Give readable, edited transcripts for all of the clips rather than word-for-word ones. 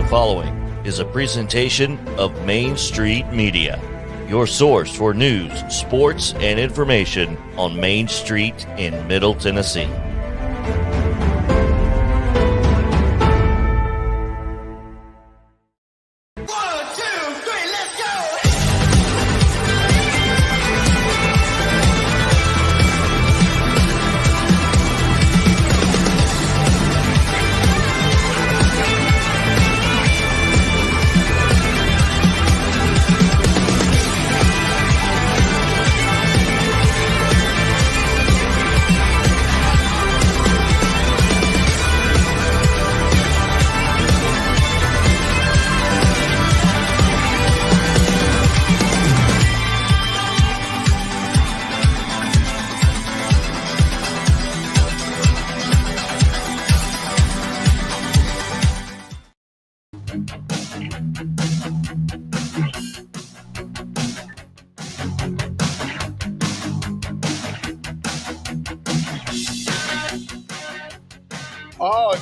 Following is a presentation of Main Street Media, your source for news, sports, and information on Main Street in Middle Tennessee.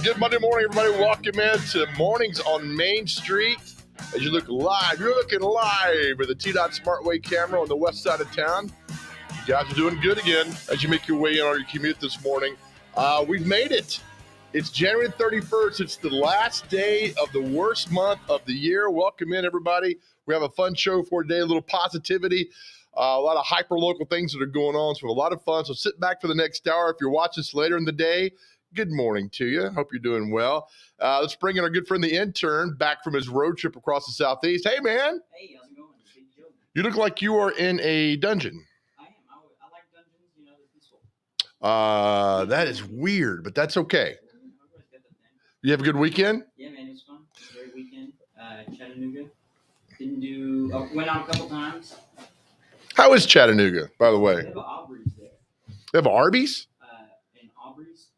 Good Monday morning, everybody. Welcome in to Mornings on Main Street. As you look live, you're looking live with the T-Dot Smartway camera on the west side of town. You guys are doing good again as you make your way in on your commute this morning. We've made it. It's January 31st. It's the last day of the worst month of the year. Welcome in, everybody. We have a fun show for today, a little positivity, a lot of hyper-local things that are going on, so a lot of fun. So sit back for the next hour. If you're watching this later in the day, good morning to you. Hope you're doing well. Let's bring in our good friend, the intern, back from his road trip across the Southeast. Hey, man. Hey, how's it going? Big Joe. You look like you are in a dungeon. I am. I like dungeons. You know, they're peaceful. That is weird, but that's okay. You have a good weekend? Yeah, man, it was fun. It was a great weekend. Chattanooga. Went out a couple times. How is Chattanooga, by the way? They have an Aubrey's there. They have an Arby's? In Aubrey's.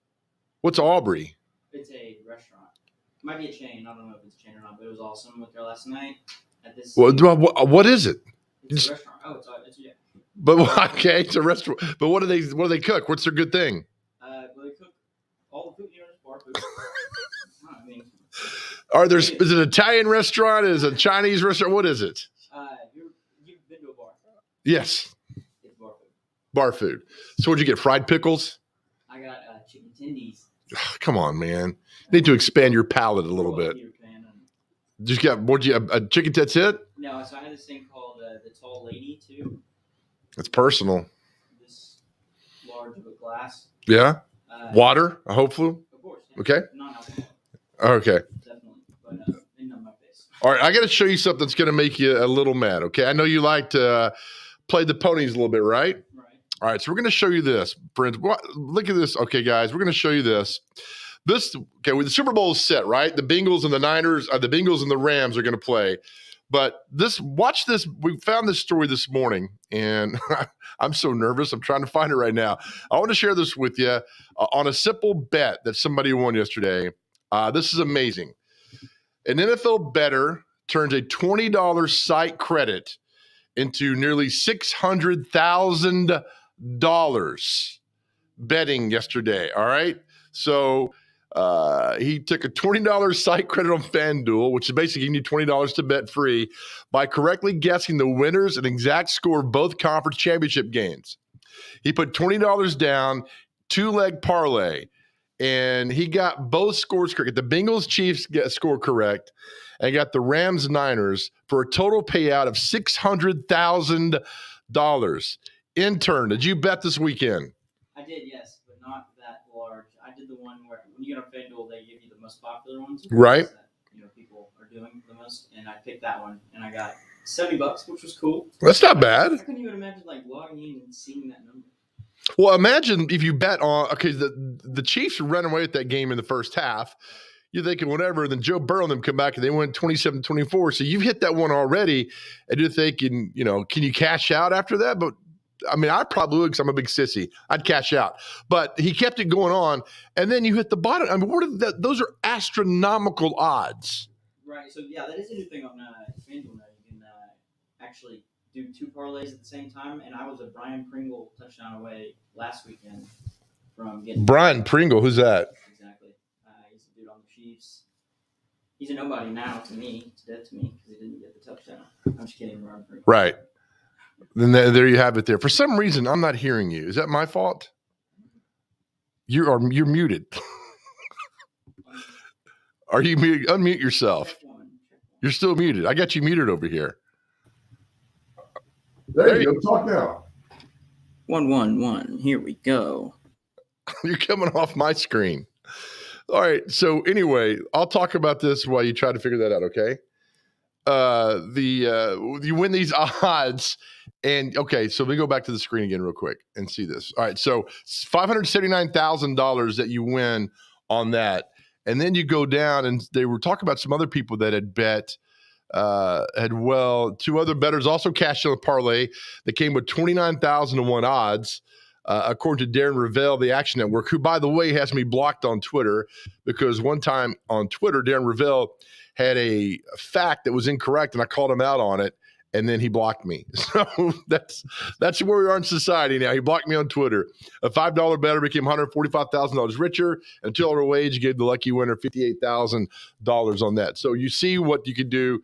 What's Aubrey? It's a restaurant. Might be a chain. I don't know if it's a chain or not, but it was awesome. Went there last night at this. Well, what is it? It's a restaurant. Oh, it's yeah. But okay, it's a restaurant. But what do they cook? What's their good thing? Well, they cook all the food. You know, it's bar food. I mean, Is it an Italian restaurant? Is it a Chinese restaurant? What is it? You've been to a bar. Yes. It's bar food. Bar food. So what'd you get? Fried pickles? I got chicken tendies. Come on, man. You need to expand your palate a little bit. Just got a chicken that's it? No, so I had this thing called the Tall Lady too. That's personal. This large of a glass. Yeah. Water, hopefully. Of course. Yeah. Okay. Non-alcoholic. Okay. Definitely, but in my face. All right, I got to show you something that's going to make you a little mad. Okay, I know you like to play the ponies a little bit, right? Right. All right, so we're going to show you this, friends. Look at this. Okay, guys, we're going to show you this. The Super Bowl is set, right? The Bengals and the Niners, the Bengals and the Rams are going to play. But watch this. We found this story this morning, and I'm so nervous. I'm trying to find it right now. I want to share this with you on a simple bet that somebody won yesterday. This is amazing. An NFL bettor turns a $20 site credit into nearly $600,000 betting yesterday. All right. So he took a $20 site credit on FanDuel, which is basically you need $20 to bet free, by correctly guessing the winners and exact score of both conference championship games. He put $20 down, 2-leg parlay, and he got both scores correct. The Bengals Chiefs score correct, and got the Rams Niners for a total payout of $600,000. Intern, did you bet this weekend? I did, yes, but not that large. I did the one where when you get on FanDuel, they give you the most popular ones, right? That, people are doing the most, and I picked that one, and I got $70, which was cool. That's not bad. I couldn't even imagine logging in and seeing that number. Well, imagine if you bet on the Chiefs ran away with that game in the first half. You're thinking whatever, then Joe Burrow and them come back and they went 27-24. So you've hit that one already, and you're thinking, can you cash out after that? But I mean, I probably would because I'm a big sissy. I'd cash out. But he kept it going on, and then you hit the bottom. I mean, those are astronomical odds. Right. So, yeah, that is a new thing on FanDuel now. You can actually do 2 parlays at the same time, and I was a Brian Pringle touchdown away last weekend from getting... Brian Pringle, who's that? Exactly. He's a dude on the Chiefs. He's a nobody now to me. He's dead to me because he didn't get the touchdown. I'm just kidding, Brian Pringle. Right. Then there you have it there. For some reason, I'm not hearing you. Is that my fault? You're muted. Are you muted? Unmute yourself. You're still muted. I got you muted over here. There you go. Talk now. 111. Here we go. You're coming off my screen. All right. So anyway, I'll talk about this while you try to figure that out. Okay. You win these odds, and okay. So let me go back to the screen again real quick and see this. All right. So $579,000 that you win on that, and then you go down, and they were talking about some other people that had bet. 2 other bettors also cashed on a parlay that came with 29,000-1 odds, according to Darren Ravel, the Action Network, who, by the way, has me blocked on Twitter because one time on Twitter, Darren Ravel had a fact that was incorrect, and I called him out on it, and then he blocked me. So that's where we are in society now. He blocked me on Twitter. A $5 bettor became $145,000 richer, and $2 wage gave the lucky winner $58,000 on that. So you see what you can do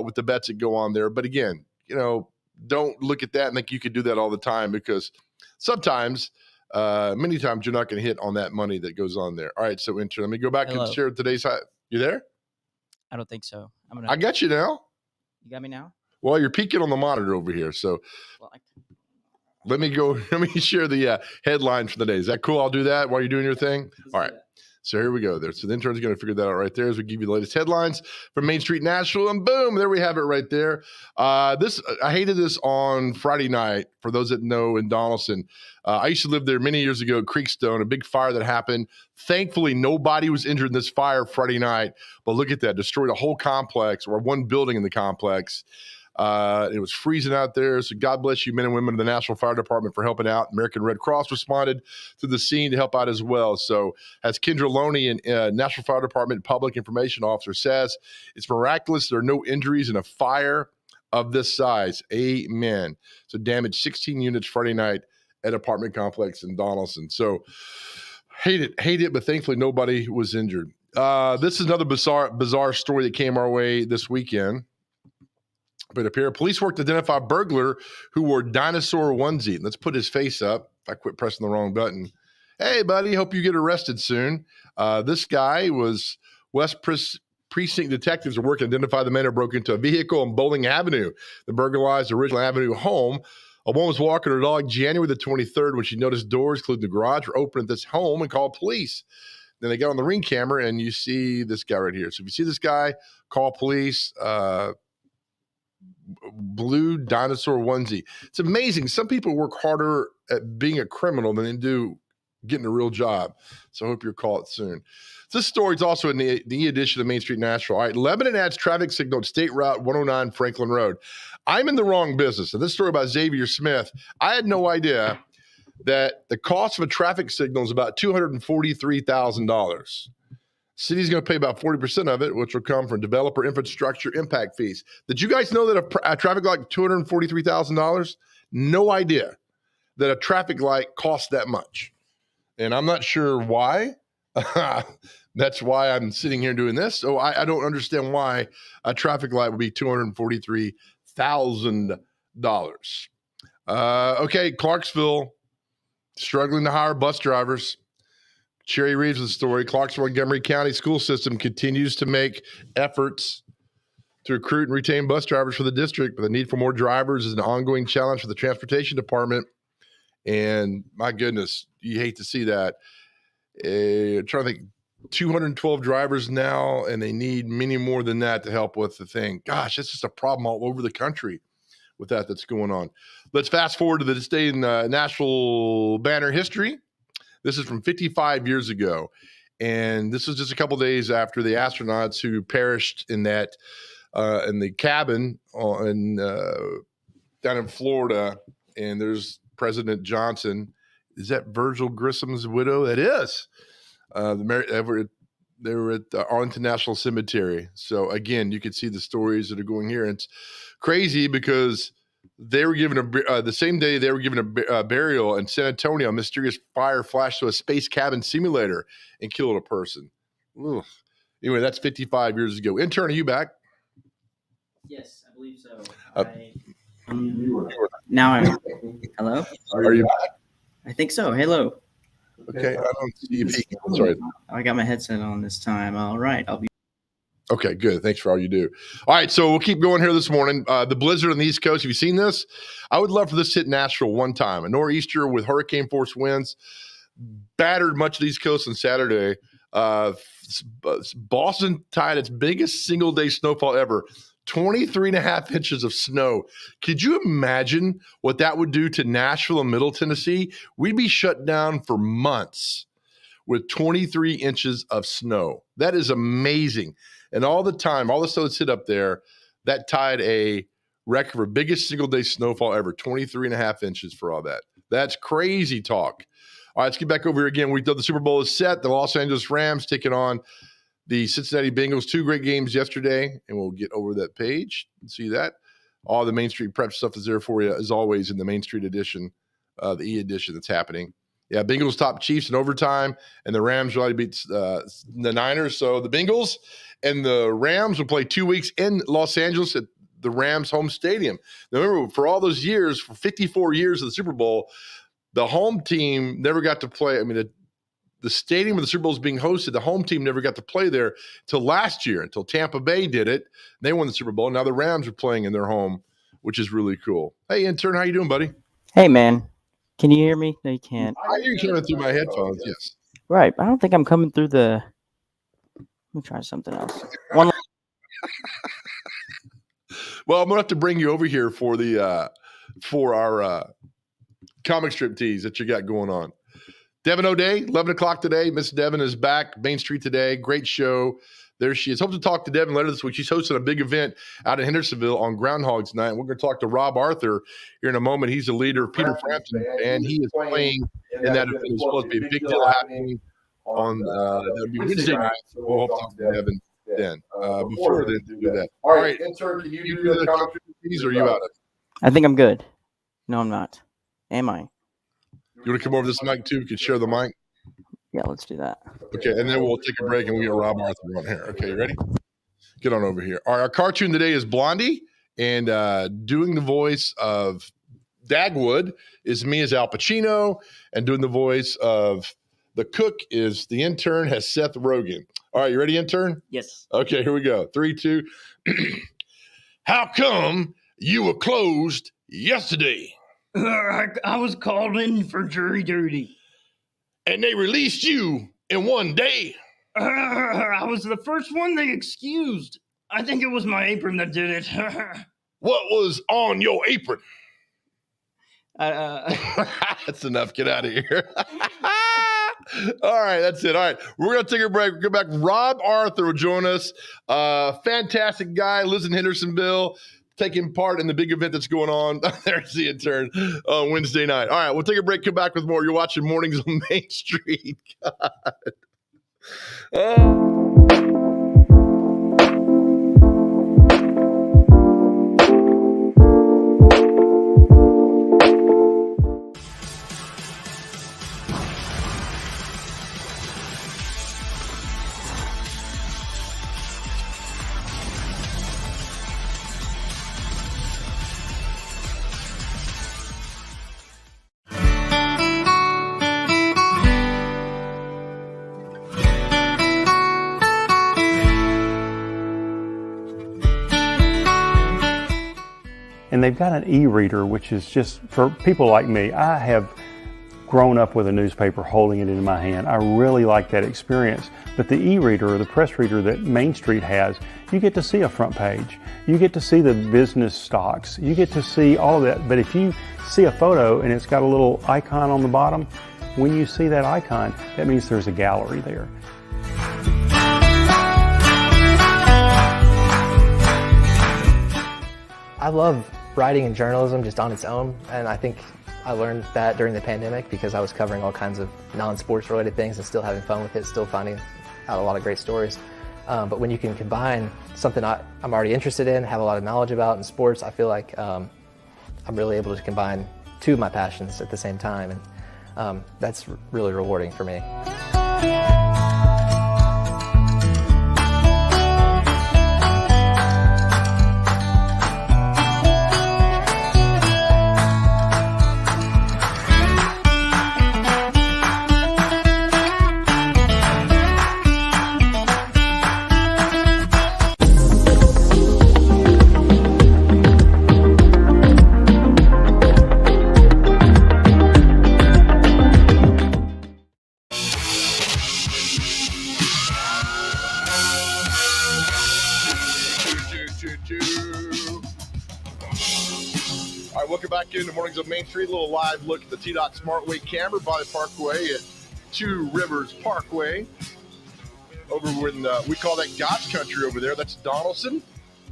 with the bets that go on there. But again, don't look at that and think you could do that all the time, because sometimes, many times, you're not going to hit on that money that goes on there. All right, so Intern, let me go back and share today's high. You there? I don't think so. I got you now. You got me now? Well, you're peeking on the monitor over here, so let me share the headlines for the day. Is that cool? I'll do that while you're doing your thing. All right. So here we go there. So the intern's going to figure that out right there as we give you the latest headlines from Main Street Nashville, and boom, there we have it right there. I hated this on Friday night. For those that know, in Donaldson, I used to live there many years ago at Creekstone, a big fire that happened. Thankfully, nobody was injured in this fire Friday night, but look at that, destroyed a whole complex, or one building in the complex. It was freezing out there. So God bless you, men and women of the National Fire Department, for helping out. American Red Cross responded to the scene to help out as well. So as Kendra Loney, and National Fire Department Public Information Officer, says, it's miraculous there are no injuries in a fire of this size. Amen. So damaged 16 units Friday night at apartment complex in Donaldson. So hate it, but thankfully nobody was injured. This is another bizarre story that came our way this weekend. But up here, police worked to identify a burglar who wore dinosaur onesie. Let's put his face up. I quit pressing the wrong button. Hey, buddy, hope you get arrested soon. This guy was West Precinct detectives are working to identify the man who broke into a vehicle on Bowling Avenue, the burglarized Original Avenue home. A woman was walking her dog January the 23rd when she noticed doors, including the garage, were open at this home and called police. Then they got on the Ring camera, and you see this guy right here. So if you see this guy, call police. Blue dinosaur onesie. It's amazing. Some people work harder at being a criminal than they do getting a real job. So I hope you're called soon. This story is also in the edition of Main Street Nashville. All right, Lebanon adds traffic signal at State Route 109 Franklin Road. I'm in the wrong business. And this story about Xavier Smith, I had no idea that the cost of a traffic signal is about $243,000. City's going to pay about 40% of it, which will come from developer infrastructure impact fees. Did you guys know that a traffic light $243,000? No idea that a traffic light costs that much. And I'm not sure why. That's why I'm sitting here doing this. So I don't understand why a traffic light would be $243,000. Okay, Clarksville Struggling to hire bus drivers. Cherry Reeves' the story. Clarksville Montgomery County school system continues to make efforts to recruit and retain bus drivers for the district, but the need for more drivers is an ongoing challenge for the transportation department. And my goodness, you hate to see that. I'm trying to think, 212 drivers now, and they need many more than that to help with the thing. Gosh, it's just a problem all over the country with that's going on. Let's fast forward to this day in national banner history. This is from 55 years ago, and this was just a couple days after the astronauts who perished in that in the cabin down in Florida. And there's President Johnson. Is that Virgil Grissom's widow? That is. They were at the Arlington National Cemetery. So again, you could see the stories that are going here. And it's crazy because they were given the same day they were given a burial in San Antonio. A mysterious fire flashed to a space cabin simulator and killed a person. Ugh. Anyway, that's 55 years ago. Intern, are you back? Yes, I believe so. Now I'm. Hello? Are you back? I think so. Hello. Okay, I don't see you peeking. Sorry. I got my headset on this time. All right, I'll be. Okay, good. Thanks for all you do. All right, so we'll keep going here this morning. The blizzard on the East Coast. Have you seen this? I would love for this to hit Nashville one time. A nor'easter with hurricane force winds battered much of the East Coast on Saturday. Boston tied its biggest single-day snowfall ever. 23.5 inches of snow. Could you imagine what that would do to Nashville and Middle Tennessee? We'd be shut down for months with 23 inches of snow. That is amazing. And all the snow that's hit up there, that tied a record for biggest single day snowfall ever, 23.5 inches for all that. That's crazy talk. All right, let's get back over here again. We thought the Super Bowl is set. The Los Angeles Rams taking on the Cincinnati Bengals. 2 great games yesterday, and we'll get over that page and see that. All the Main Street Prep stuff is there for you, as always, in the Main Street edition, the E-edition that's happening. Yeah, Bengals top Chiefs in overtime, and the Rams really beat the Niners. So the Bengals and the Rams will play 2 weeks in Los Angeles at the Rams home stadium. Now, remember, for all those years, for 54 years of the Super Bowl, the home team never got to play. I mean, the stadium where the Super Bowl is being hosted, the home team never got to play there until last year, until Tampa Bay did it. They won the Super Bowl. Now the Rams are playing in their home, which is really cool. Hey, intern, how you doing, buddy? Hey, man. Can you hear me? No, you can't. I hear you coming through my headphones, yes. Right. I don't think I'm coming through the... Let me try something else. Well, I'm going to have to bring you over here for our comic strip tease that you got going on. Devin O'Day, 11 o'clock today. Miss Devin is back, Main Street today. Great show. There she is. Hope to talk to Devin later this week. She's hosting a big event out in Hendersonville on Groundhogs Night. We're going to talk to Rob Arthur here in a moment. He's the leader of Peter Frampton, and he is playing in that event. It's supposed to be a big deal happening on that'll be Wednesday night. We'll hope to talk to Devin then. Before then, do that. All right, intern, can you do the comic strip tease, or are you out of it? I think I'm good. No, I'm not. Am I? You want to come over this mic too? We can share the mic. Yeah, let's do that. Okay, and then we'll take a break and we'll get Rob Arthur on here. Okay, you ready? Get on over here. All right, our cartoon today is Blondie, and doing the voice of Dagwood is me as Al Pacino, and doing the voice of the cook is the intern has Seth Rogen. All right, you ready, intern? Yes. Okay, here we go. 3, 2. How come you were closed yesterday? I was called in for jury duty. And they released you in one day. I was the first one they excused. I think it was my apron that did it. What was on your apron? That's enough. Get out of here. All right, that's it. All right, we're going to take a break. We'll come back. Rob Arthur will join us. Fantastic guy, lives in Hendersonville, taking part in the big event that's going on. There's the intern on Wednesday night. All right, we'll take a break, come back with more. You're watching Mornings on Main Street. God. they've got an e-reader, which is just, for people like me, I have grown up with a newspaper holding it in my hand. I really like that experience. But the e-reader or the press reader that Main Street has, you get to see a front page. You get to see the business stocks. You get to see all of that. But if you see a photo and it's got a little icon on the bottom, when you see that icon, that means there's a gallery there. I love writing and journalism just on its own, and I think I learned that during the pandemic because I was covering all kinds of non-sports related things and still having fun with it, still finding out a lot of great stories. But when you can combine something I'm already interested in, have a lot of knowledge about in sports, I feel like I'm really able to combine two of my passions at the same time, and that's really rewarding for me. Welcome back into Mornings of Main Street. A little live look at the T-Dot Smartway camera by the Parkway at Two Rivers Parkway. Over when we call that God's country over there. That's Donaldson.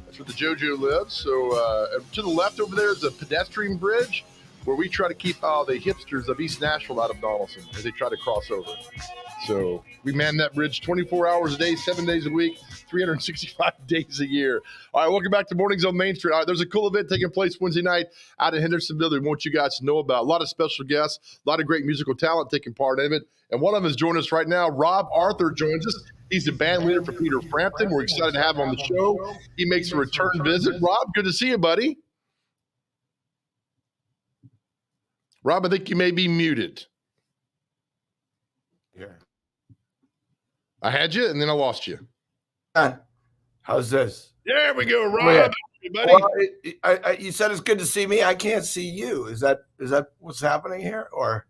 That's where the JoJo lives. So to the left over there is a pedestrian bridge where we try to keep all the hipsters of East Nashville out of Donaldson as they try to cross over. So we man that bridge 24 hours a day, 7 days a week, 365 days a year. All right, welcome back to Mornings on Main Street. All right, there's a cool event taking place Wednesday night out in Hendersonville that we want you guys to know about. A lot of special guests, a lot of great musical talent taking part in it. And one of them is joining us right now. Rob Arthur joins us. He's the band leader for Peter Frampton. We're excited to have him on the show. He makes a return visit. Rob, good to see you, buddy. Rob, I think you may be muted. Yeah. I had you, and then I lost you. How's this? There we go, Rob. Oh, yeah. Hey, buddy. Well, you said it's good to see me. I can't see you. Is that what's happening here? Or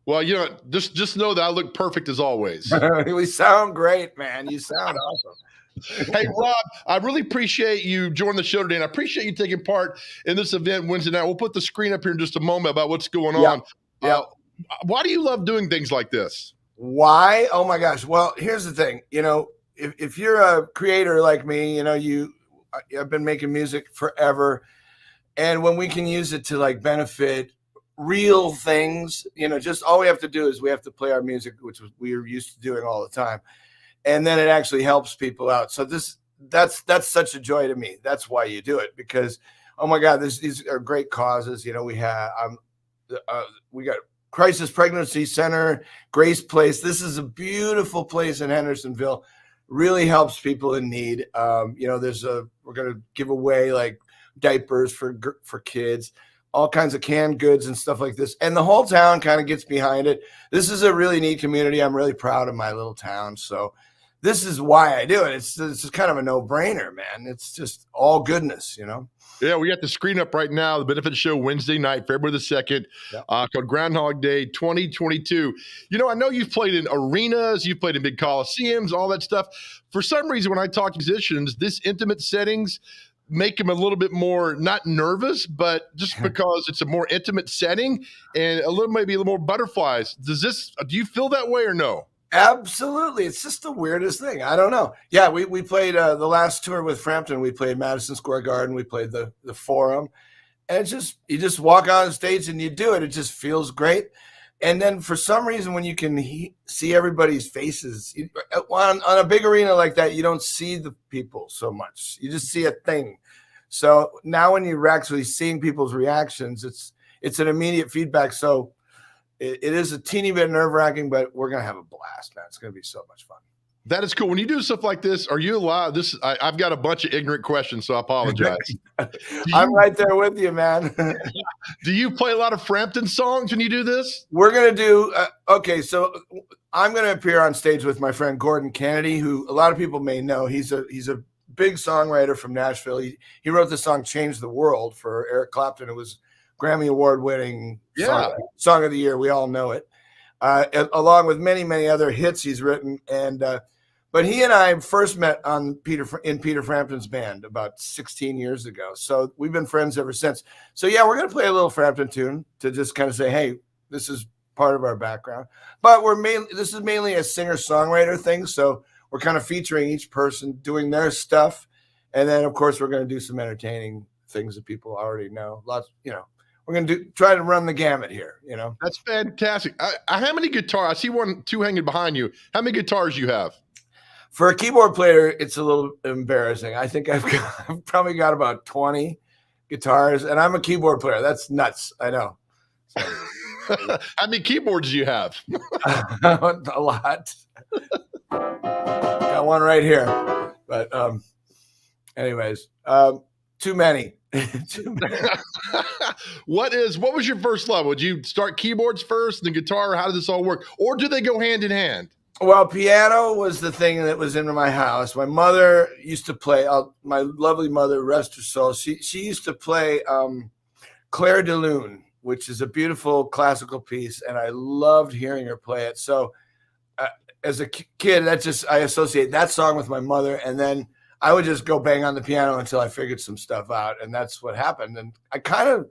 Well, you know, just know that I look perfect as always. we sound great, man. You sound awesome. Hey, Rob, I really appreciate you joining the show today, and I appreciate you taking part in this event Wednesday night. We'll put the screen up here in just a moment about what's going on. Yeah. Why do you love doing things like this? Why? Oh my gosh. Well, here's the thing. You know, if you're a creator like me, you know, I've been making music forever, and when we can use it to like benefit real things, you know, just all we have to do is we have to play our music, which we're used to doing all the time, and then it actually helps people out. So that's such a joy to me. That's why you do it, because oh my God, these are great causes. You know, we got Crisis Pregnancy Center, Grace Place. This is a beautiful place in Hendersonville. Really helps people in need. You know, we're going to give away like diapers for kids, all kinds of canned goods and stuff like this. And the whole town kind of gets behind it. This is a really neat community. I'm really proud of my little town. So this is why I do it. It's just kind of a no-brainer, man. It's just all goodness, you know? Yeah, we got the screen up right now. The benefit show Wednesday night, February the 2nd, called Groundhog Day 2022. You know, I know you've played in arenas, you've played in big coliseums, all that stuff. For some reason, when I talk to musicians, this intimate settings make them a little bit more, not nervous, but just because it's a more intimate setting and maybe a little more butterflies. Do you feel that way or no? Absolutely. It's just the weirdest thing. I don't know. Yeah, we played the last tour with Frampton. We played Madison Square Garden. We played the Forum. And it's just, you just walk on stage and you do it. It just feels great. And then for some reason, when you can see everybody's faces on a big arena like that, you don't see the people so much. You just see a thing. So now when you're actually seeing people's reactions, it's an immediate feedback. So it is a teeny bit nerve-wracking, but we're going to have a blast, man. It's going to be so much fun. That is cool. When you do stuff like this, are you allowed? I've got a bunch of ignorant questions, so I apologize. I'm right there with you, man. Do you play a lot of Frampton songs when you do this? We're going to do okay, so I'm going to appear on stage with my friend Gordon Kennedy, who a lot of people may know. He's a big songwriter from Nashville. He wrote the song "Change the World" for Eric Clapton. It was Grammy Award-winning song of the year. We all know it, along with many other hits he's written. And but he and I first met in Peter Frampton's band about 16 years ago. So we've been friends ever since. So yeah, we're gonna play a little Frampton tune to just kind of say, hey, this is part of our background. But this is mainly a singer-songwriter thing. So we're kind of featuring each person doing their stuff, and then of course we're going to do some entertaining things that people already know. Lots, we're going to try to run the gamut here. That's fantastic. How many guitars? I see two hanging behind you. How many guitars you have? For a keyboard player, it's a little embarrassing. I think I've probably got about 20 guitars, and I'm a keyboard player. That's nuts. I know. So. How many keyboards do you have? A lot. Got one right here, but anyways, too many. What was your first love? Would you start keyboards first, then guitar? How did this all work, or do they go hand in hand? Well, piano was the thing that was in my house. My mother used to play. My lovely mother, rest her soul. She used to play Claire de Lune, which is a beautiful classical piece, and I loved hearing her play it. So as a kid, I associate that song with my mother, and then I would just go bang on the piano until I figured some stuff out, and that's what happened. And it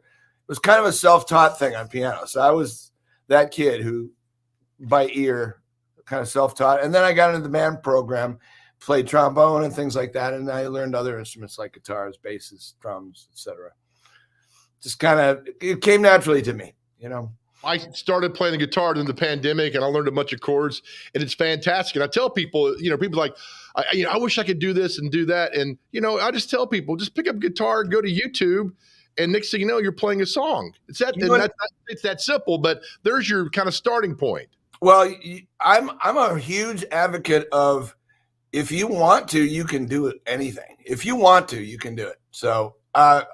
was kind of a self-taught thing on piano. So I was that kid who, by ear, kind of self-taught. And then I got into the band program, played trombone and things like that, and I learned other instruments like guitars, basses, drums, etc. Just kind of, it came naturally to me, I started playing the guitar during the pandemic, and I learned a bunch of chords, and it's fantastic. And I tell people, people like, I wish I could do this and do that. And, I just tell people, just pick up a guitar, go to YouTube, and next thing you know, you're playing a song. It's that simple, but there's your kind of starting point. Well, I'm a huge advocate of, if you want to, you can do anything. If you want to, you can do it. So I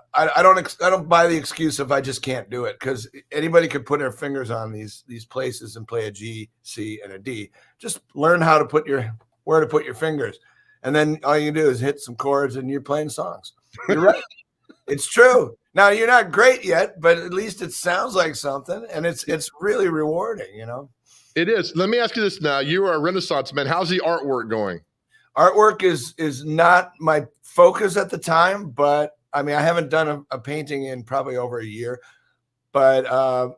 don't buy the excuse if I just can't do it, because anybody could put their fingers on these places and play a G, C, and a D. Just learn how to where to put your fingers, and then all you do is hit some chords and you're playing songs. You're right. It's true. Now you're not great yet, but at least it sounds like something, and it's really rewarding, It is. Let me ask you this now. You are a Renaissance man. How's the artwork going? Artwork is not my focus at the time, but I haven't done a painting in probably over a year, but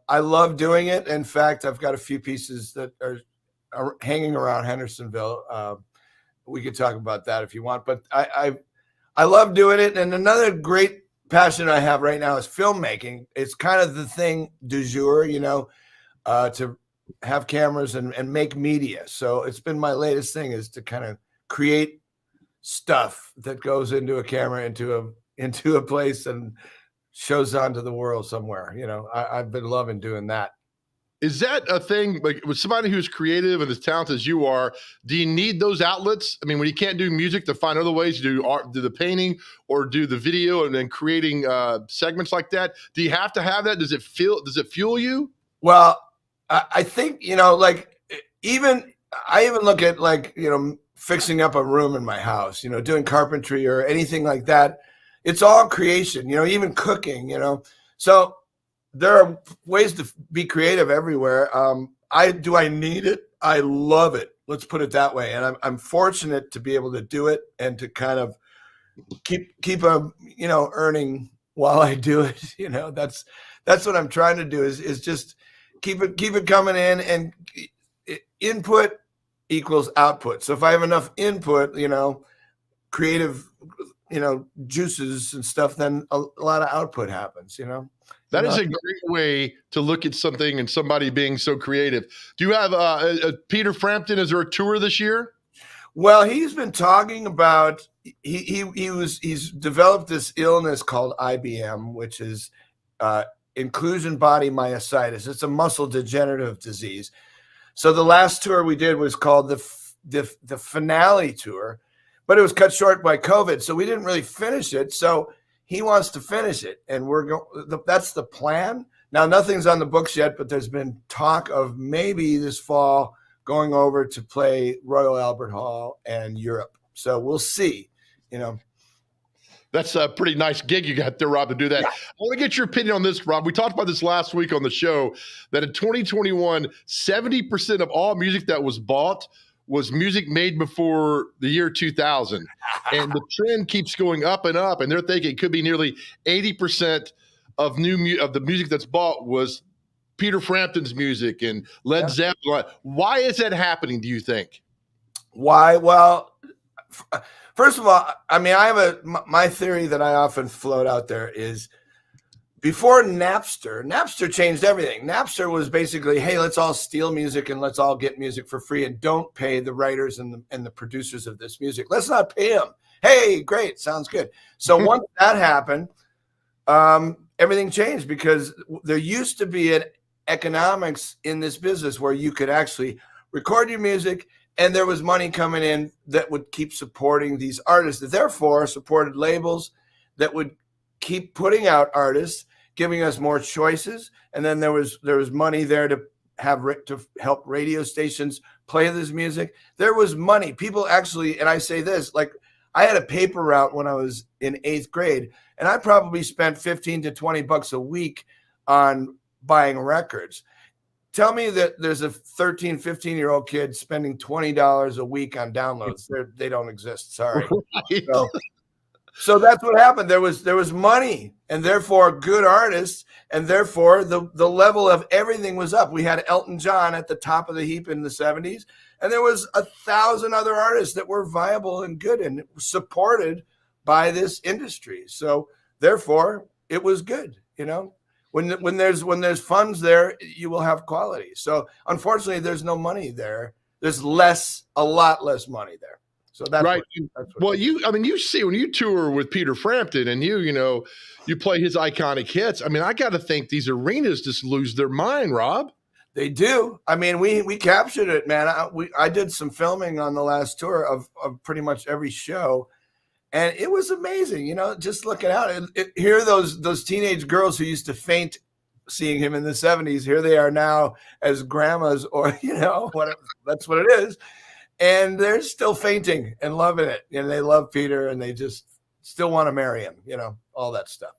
I love doing it. In fact, I've got a few pieces that are hanging around Hendersonville. We could talk about that if you want, but I love doing it. And another great passion I have right now is filmmaking. It's kind of the thing du jour, to have cameras and make media. So it's been my latest thing, is to kind of create stuff that goes into a camera, into a place, and shows onto the world somewhere. I've been loving doing that. Is that a thing, like with somebody who's creative and as talented as you are, do you need those outlets? When you can't do music, to find other ways to do art, do the painting or do the video, and then creating segments like that? Do you have to have that? Does it fuel you? Well, I think, I even look at fixing up a room in my house, doing carpentry or anything like that. It's all creation, even cooking, So there are ways to be creative everywhere. Do I need it? I love it. Let's put it that way. And I'm fortunate to be able to do it and to kind of keep earning while I do it. That's what I'm trying to do is just keep it coming in, and input equals output. So if I have enough input, creative, juices and stuff, then a lot of output happens, That is a great way to look at something and somebody being so creative. Do you have Peter Frampton? Is there a tour this year? Well, he's been talking about, he's developed this illness called IBM, which is inclusion body myositis. It's a muscle degenerative disease. So the last tour we did was called the finale tour, but it was cut short by COVID, so we didn't really finish it. So he wants to finish it, and that's the plan. Now, nothing's on the books yet, but there's been talk of maybe this fall going over to play Royal Albert Hall and Europe. So we'll see you know. That's a pretty nice gig you got there, Rob, to do that. Yeah. I want to get your opinion on this, Rob. We talked about this last week on the show, that in 2021, 70% of all music that was bought was music made before the year 2000. And the trend keeps going up and up, and they're thinking it could be nearly 80% of of the music that's bought was Peter Frampton's music and Led Zeppelin. Why is that happening, do you think? Why? Well, first of all, I mean, my theory that I often float out there is before Napster changed everything. Napster was basically, hey, let's all steal music and let's all get music for free and don't pay the writers and the producers of this music. Let's not pay them. Hey, great, sounds good. So once that happened, everything changed because there used to be an economics in this business where you could actually record your music and there was money coming in that would keep supporting these artists, that therefore supported labels that would keep putting out artists, giving us more choices. And then there was money there to help radio stations play this music. There was money. People actually, and I say this, like I had a paper route when I was in 8th grade, and I probably spent $15 to $20 a week on buying records. Tell me that there's a 13, 15-year-old kid spending $20 a week on downloads. They don't exist. Sorry. Right. So that's what happened. There was money, and therefore good artists, and therefore the level of everything was up. We had Elton John at the top of the heap in the 70s, and there was 1,000 other artists that were viable and good and supported by this industry. So therefore, it was good. You know, when there's funds there, you will have quality. So unfortunately, there's no money there. There's a lot less money there. So that's right. Well, you see when you tour with Peter Frampton and you play his iconic hits. I mean, I got to think these arenas just lose their mind, Rob. They do. I mean, we captured it, man. I did some filming on the last tour of pretty much every show, and it was amazing. You know, just looking out and hear those teenage girls who used to faint seeing him in the 70s. Here they are now as grandmas, or that's what it is. And they're still fainting and loving it. And they love Peter and they just still want to marry him, all that stuff,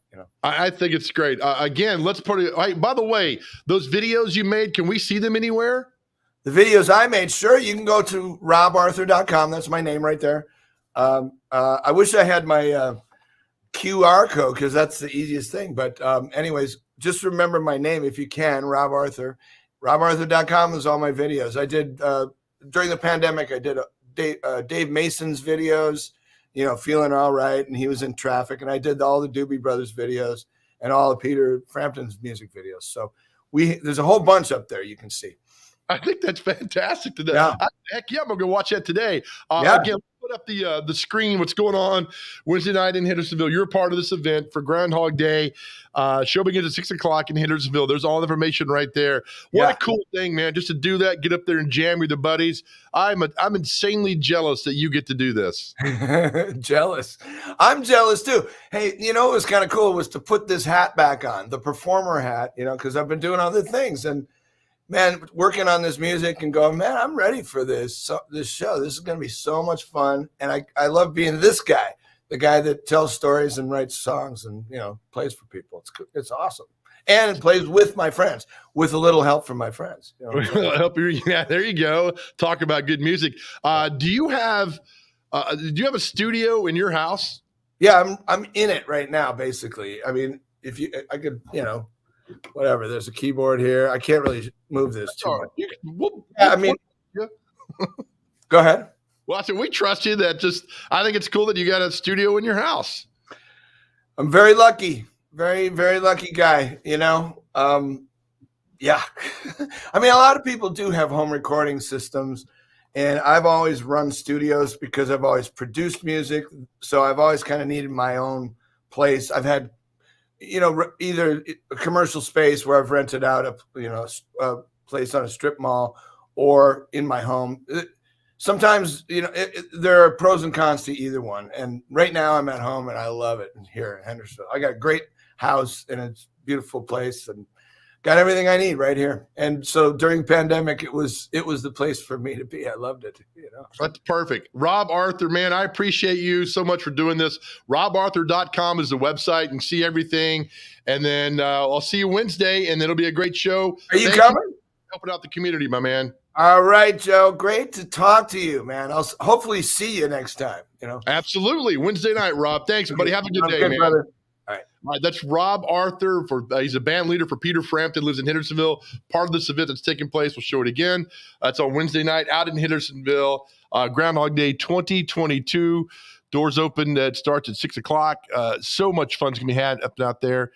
I think it's great. Again, let's put it, by the way, those videos you made, can we see them anywhere? The videos I made, sure. You can go to robarthur.com. That's my name right there. I wish I had my QR code because that's the easiest thing. But anyways, just remember my name if you can, Rob Arthur. robarthur.com is all my videos. I did during the pandemic, I did Dave Mason's videos, feeling all right. And he was in traffic. And I did all the Doobie Brothers videos and all of Peter Frampton's music videos. So there's a whole bunch up there you can see. I think that's fantastic today. Yeah. Heck yeah, I'm going to go watch that today. Again, put up the screen, what's going on Wednesday night in Hendersonville. You're a part of this event for Groundhog Day. Show begins at 6 o'clock in Hendersonville. There's all the information right there. What a cool thing, man, just to do that, get up there and jam with the buddies. I'm insanely jealous that you get to do this. Jealous. I'm jealous too. Hey, what was kind of cool was to put this hat back on, the performer hat, because I've been doing other things. And man, working on this music and going, man, I'm ready for this show. This is going to be so much fun. And I love being this guy, the guy that tells stories and writes songs and, plays for people. It's awesome. And it plays with my friends, with a little help from my friends. Help you. Yeah, there you go. Talk about good music. Do you have a studio in your house? Yeah, I'm in it right now, basically. I mean, I could, whatever. There's a keyboard here. I can't really move this too much. Go ahead. Well, I said we trust you. I think it's cool that you got a studio in your house. I'm very lucky. Very, very lucky guy. Yeah. I mean, a lot of people do have home recording systems, and I've always run studios because I've always produced music. So I've always kind of needed my own place. I've had either a commercial space where I've rented out a place on a strip mall or in my home. Sometimes, there are pros and cons to either one. And right now I'm at home and I love it here in Hendersonville. I got a great house and it's a beautiful place. got everything I need right here. And so during pandemic, it was the place for me to be. I loved it. That's perfect. Rob Arthur, man, I appreciate you so much for doing this. RobArthur.com is the website. You can see everything. And then I'll see you Wednesday, and it'll be a great show. Are you coming? Helping out the community, my man. All right, Joe. Great to talk to you, man. I'll hopefully see you next time. Absolutely. Wednesday night, Rob. Thanks, buddy. Have a good day, man. Brother. All right, that's Rob Arthur. He's a band leader for Peter Frampton, lives in Hendersonville. Part of this event that's taking place, we'll show it again. It's on Wednesday night out in Hendersonville. Groundhog Day 2022. Doors open. It starts at 6 o'clock. So much fun's going to be had up and out there.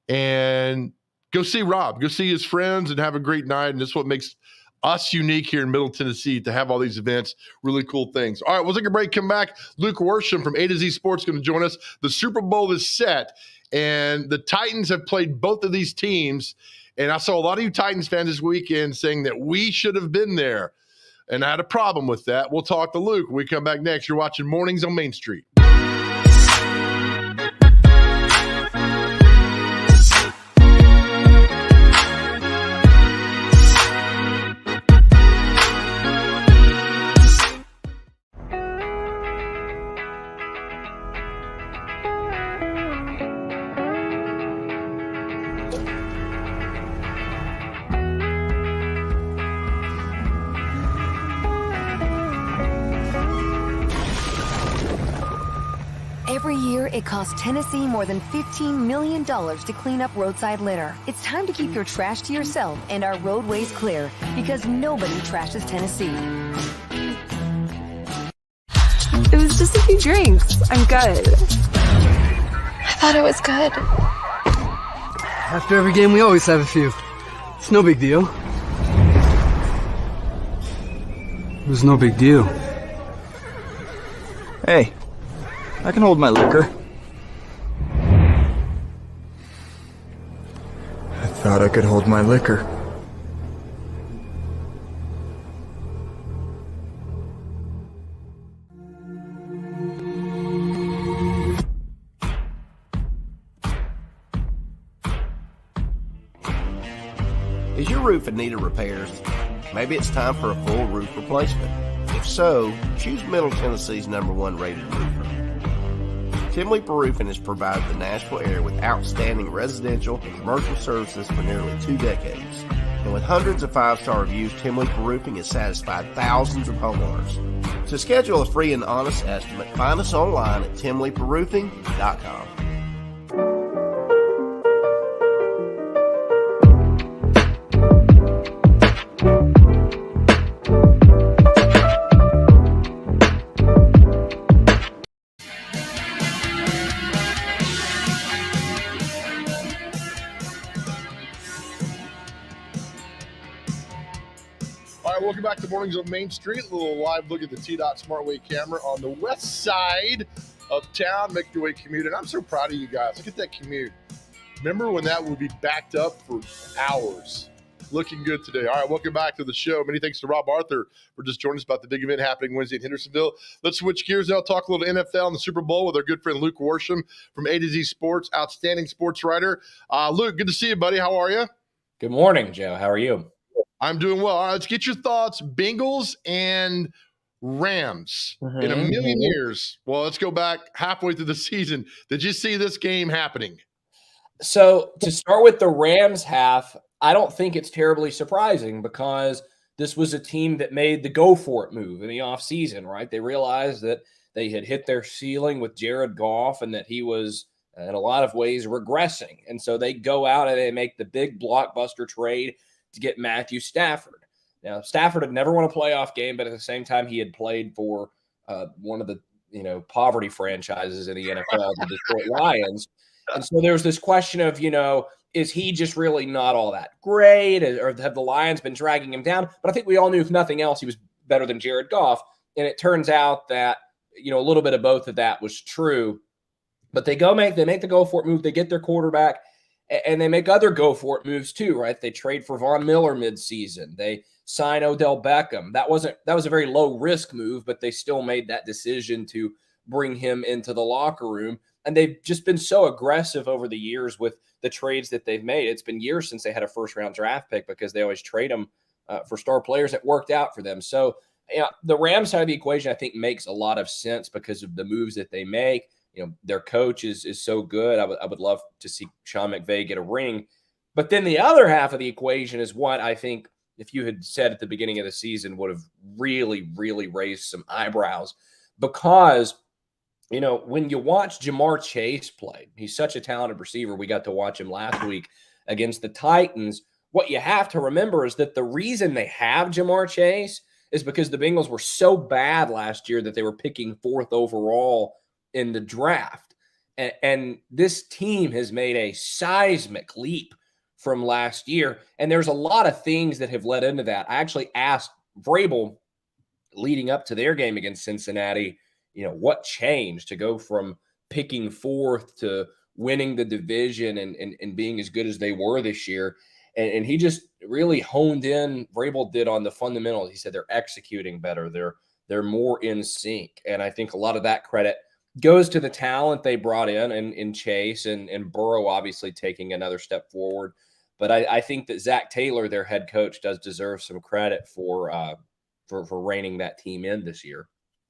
And go see Rob. Go see his friends and have a great night. And that's what makes us unique here in Middle Tennessee to have all these events, really cool things. All right, we'll take a break, come back. Luke Worsham from A to Z Sports going to join us. The Super Bowl is set, and the Titans have played both of these teams, and I saw a lot of you Titans fans this weekend saying that we should have been there, and I had a problem with that. We'll talk to Luke when we come back next. You're watching Mornings on Main Street. Every year, it costs Tennessee more than $15 million to clean up roadside litter. It's time to keep your trash to yourself and our roadways clear, because nobody trashes Tennessee. It was just a few drinks. I'm good. I thought it was good. After every game, we always have a few. It's no big deal. It was no big deal. Hey, I can hold my liquor. I thought I could hold my liquor. Is your roof in need of repairs? Maybe it's time for a full roof replacement. If so, choose Middle Tennessee's #1 rated roofer. Tim Leeper Roofing has provided the Nashville area with outstanding residential and commercial services for nearly 2 decades. And with hundreds of 5-star reviews, Tim Leeper Roofing has satisfied thousands of homeowners. To schedule a free and honest estimate, find us online at timleeperroofing.com. Welcome back to Mornings on Main Street. A little live look at the T-Dot Smartway camera on the west side of town. Make your way commuting. I'm so proud of you guys. Look at that commute. Remember when that would be backed up for hours? Looking good today. All right, welcome back to the show. Many thanks to Rob Arthur for just joining us about the big event happening Wednesday in Hendersonville. Let's switch gears now. Talk a little NFL and the Super Bowl with our good friend Luke Worsham from A to Z Sports, outstanding sports writer. Luke, good to see you, buddy. How are you? Good morning, Joe. How are you? I'm doing well. All right, let's get your thoughts. Bengals and Rams in a million years. Well, let's go back halfway through the season. Did you see this game happening? So to start with the Rams half, I don't think it's terribly surprising because this was a team that made the go for it move in the offseason, right? They realized that they had hit their ceiling with Jared Goff and that he was in a lot of ways regressing. And so they go out and they make the big blockbuster trade to get Matthew Stafford. Now, Stafford had never won a playoff game, but at the same time, he had played for one of the poverty franchises in the NFL, the Detroit Lions. And so there was this question of, is he just really not all that great, or have the Lions been dragging him down? But I think we all knew, if nothing else, he was better than Jared Goff. And it turns out that a little bit of both of that was true. But they make the go for it move. They get their quarterback. And they make other go-for-it moves too, right? They trade for Von Miller midseason. They sign Odell Beckham. That was a very low-risk move, but they still made that decision to bring him into the locker room. And they've just been so aggressive over the years with the trades that they've made. It's been years since they had a first-round draft pick because they always trade them for star players that worked out for them. So the Rams side of the equation, I think, makes a lot of sense because of the moves that they make. Their coach is so good. I would love to see Sean McVay get a ring. But then the other half of the equation is what I think, if you had said at the beginning of the season, would have really, really raised some eyebrows. Because, when you watch Jamar Chase play, he's such a talented receiver. We got to watch him last week against the Titans. What you have to remember is that the reason they have Jamar Chase is because the Bengals were so bad last year that they were picking 4th overall in the draft. And this team has made a seismic leap from last year. And there's a lot of things that have led into that. I actually asked Vrabel leading up to their game against Cincinnati, what changed to go from picking 4th to winning the division and being as good as they were this year. And he just really honed in, Vrabel did, on the fundamentals. He said they're executing better. They're more in sync. And I think a lot of that credit goes to the talent they brought in Chase and Burrow, obviously taking another step forward. But I think that Zach Taylor, their head coach, does deserve some credit for reining that team in this year.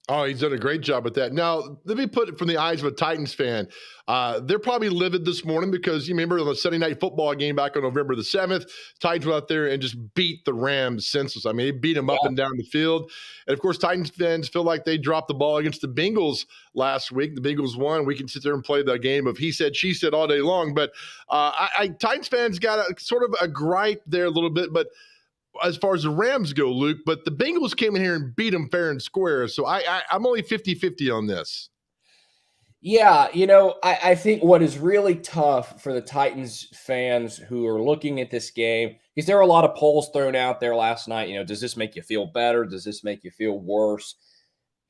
Oh, he's done a great job with that. Now, let me put it from the eyes of a Titans fan. They're probably livid this morning because you remember the Sunday night football game back on November the 7th, Titans went out there and just beat the Rams senseless. I mean, they beat them up and down the field. And, of course, Titans fans feel like they dropped the ball against the Bengals last week. The Bengals won. We can sit there and play the game of he said, she said all day long. But Titans fans got sort of a gripe there a little bit. But as far as the Rams go, Luke, but the Bengals came in here and beat them fair and square. So I'm only 50-50 on this. Yeah, I think what is really tough for the Titans fans who are looking at this game is there are a lot of polls thrown out there last night. Does this make you feel better? Does this make you feel worse?